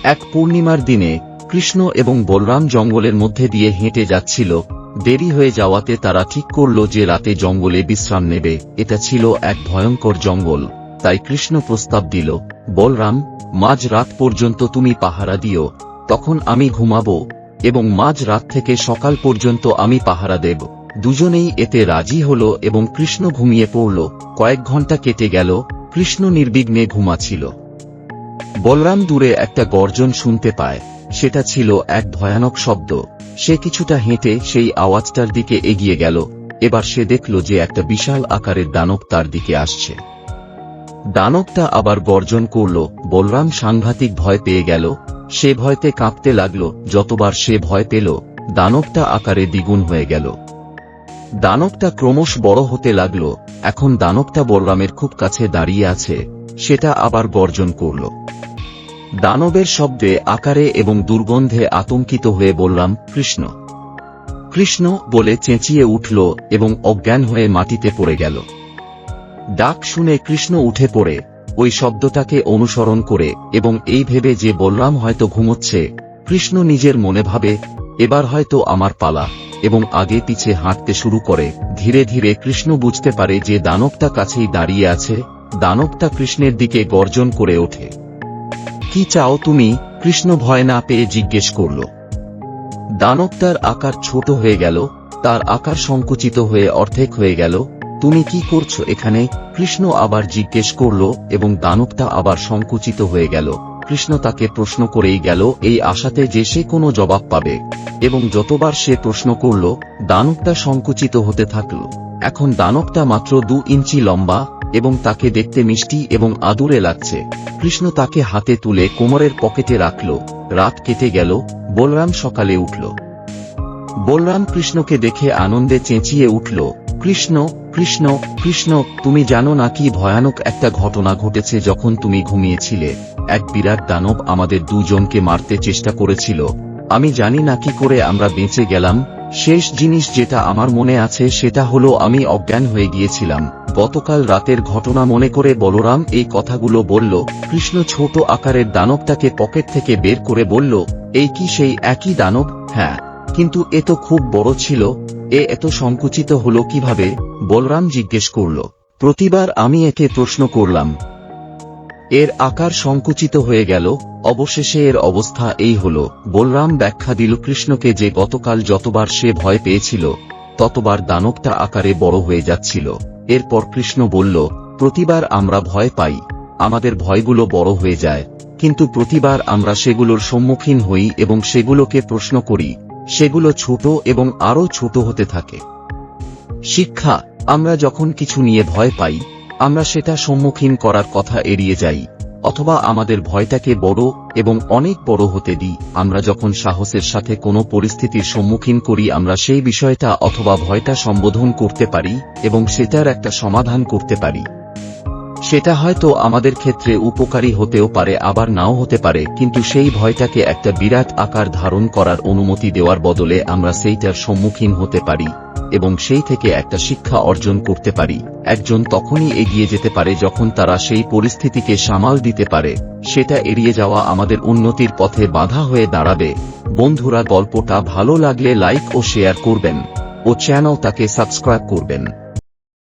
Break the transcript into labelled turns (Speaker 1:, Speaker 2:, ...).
Speaker 1: এক পূর্ণিমার দিনে কৃষ্ণ এবং বলরাম জঙ্গলের মধ্যে দিয়ে হেঁটে যাচ্ছিল। দেরি হয়ে যাওয়াতে তারা ঠিক করল যে রাতে জঙ্গলে বিশ্রাম নেবে। এটা ছিল এক ভয়ঙ্কর জঙ্গল। তাই কৃষ্ণ প্রস্তাব দিল, বলরাম, মাঝ রাত পর্যন্ত তুমি পাহারা দিও, তখন আমি ঘুমাবো, এবং মাঝ রাত থেকে সকাল পর্যন্ত আমি পাহারা দেব। দুজনেই এতে রাজি হল এবং কৃষ্ণ ঘুমিয়ে পড়ল। কয়েক ঘন্টা কেটে গেল, কৃষ্ণ নির্বিঘ্নে ঘুমাচ্ছিল। বলরাম দূরে একটা গর্জন শুনতে পায়। সেটা ছিল এক ভয়ানক শব্দ। সে কিছুটা হেঁটে সেই আওয়াজটার দিকে এগিয়ে গেল। এবার সে দেখল যে একটা বিশাল আকারের দানব তার দিকে আসছে। দানবটা আবার গর্জন করল। বলরাম সাংঘাতিক ভয় পেয়ে গেল। সে ভয়তে কাঁপতে লাগল। যতবার সে ভয় পেল, দানবটা আকারে দ্বিগুণ হয়ে গেল। দানবটা ক্রমশ বড় হতে লাগল। এখন দানবটা বলরামের খুব কাছে দাঁড়িয়ে আছে। সেটা আবার গর্জন করল। দানবের শব্দে, আকারে এবং দুর্গন্ধে আতঙ্কিত হয়ে বলরাম, কৃষ্ণ, কৃষ্ণ বলে চেঁচিয়ে উঠল এবং অজ্ঞান হয়ে মাটিতে পড়ে গেল। ডাক শুনে কৃষ্ণ উঠে পড়ে ওই শব্দটাকে অনুসরণ করে, এবং এই ভেবে যে বলরাম হয়তো ঘুমোচ্ছে, কৃষ্ণ নিজের মনে ভাবে, এবার হয়তো আমার পালা, এবং আগে পিছে হাঁটতে শুরু করে। ধীরে ধীরে কৃষ্ণ বুঝতে পারে যে দানবটা কাছেই দাঁড়িয়ে আছে। দানবটা কৃষ্ণের দিকে গর্জন করে ওঠে। কি চাও তুমি? কৃষ্ণ ভয় না পেয়ে জিজ্ঞেস করল। দানবটার আকার ছোট হয়ে গেল। তার আকার সংকুচিত হয়ে অর্ধেক হয়ে গেল। তুমি কি করছো এখানে? কৃষ্ণ আবার জিজ্ঞেস করল, এবং দানবটা আবার সংকুচিত হয়ে গেল। কৃষ্ণ তাকে প্রশ্ন করেই গেল, এই আশাতে যে সে কোনো জবাব পাবে, এবং যতবার সে প্রশ্ন করল, দানবটা সংকুচিত হতে থাকল। এখন দানবটা মাত্র 2 ইঞ্চি লম্বা, এবং তাকে দেখতে মিষ্টি এবং আদুরে লাগছে। কৃষ্ণ তাকে হাতে তুলে কোমরের পকেটে রাখল। রাত কেটে গেল। বলরাম সকালে উঠল। বলরাম কৃষ্ণকে দেখে আনন্দে চেঁচিয়ে উঠল, কৃষ্ণ, কৃষ্ণ, কৃষ্ণ, তুমি জানো না কি ভয়ানক একটা ঘটনা ঘটেছে? যখন তুমি ঘুমিয়েছিলে, এক বিরাট দানব আমাদের দুজনকে মারতে চেষ্টা করেছিল। আমি জানি না কি করে আমরা বেঁচে গেলাম। শেষ জিনিস যেটা আমার মনে আছে সেটা হলো আমি অজ্ঞান হয়ে গিয়েছিলাম। গতকাল রাতের ঘটনা মনে করে বলরাম এই কথাগুলো বলল। কৃষ্ণ ছোট আকারের দানবটাকে পকেট থেকে বের করে বলল, এই কি সেই একই দানব? হ্যাঁ, কিন্তু এ তো খুব বড় ছিল। এত সংকুচিত হলো কিভাবে? বলরাম জিজ্ঞেস করল। প্রতিবার আমি একে প্রশ্ন করলাম, এর আকার সংকুচিত হয়ে গেল, অবশেষে এর অবস্থা এই হল। বলরাম ব্যাখ্যা দিল কৃষ্ণকে যে গতকাল যতবার সে ভয় পেয়েছিল, ততবার দানবটা আকারে বড় হয়ে যাচ্ছিল। এরপর কৃষ্ণ বলল, প্রতিবার আমরা ভয় পাই, আমাদের ভয়গুলো বড় হয়ে যায়, কিন্তু প্রতিবার আমরা সেগুলোর সম্মুখীন হই এবং সেগুলোকে প্রশ্ন করি, সেগুলো ছোট এবং আরও ছোট হতে থাকে। শিক্ষা: আমরা যখন কিছু নিয়ে ভয় পাই, আমরা সেটা সম্মুখীন করার কথা এড়িয়ে যাই, অথবা আমাদের ভয়টাকে বড় এবং অনেক বড় হতে দিই। আমরা যখন সাহসের সাথে কোনো পরিস্থিতির সম্মুখীন করি, আমরা সেই বিষয়টা অথবা ভয়টা সম্বোধন করতে পারি এবং সেটার একটা সমাধান করতে পারি। সেটা হয়তো আমাদের ক্ষেত্রে উপকারী হতেও পারে, আবার নাও হতে পারে, কিন্তু সেই ভয়টাকে একটা বিরাট আকার ধারণ করার অনুমতি দেওয়ার বদলে আমরা সেইটার সম্মুখীন হতে পারি এবং সেই থেকে একটা শিক্ষা অর্জন করতে পারি। একজন তখনই এগিয়ে যেতে পারে যখন তারা সেই পরিস্থিতিকে সামাল দিতে পারে। সেটা এড়িয়ে যাওয়া আমাদের উন্নতির পথে বাধা হয়ে দাঁড়াবে। বন্ধুরা, গল্পটা ভালো লাগলে লাইক ও শেয়ার করবেন ও চ্যানেলটাকে সাবস্ক্রাইব করবেন।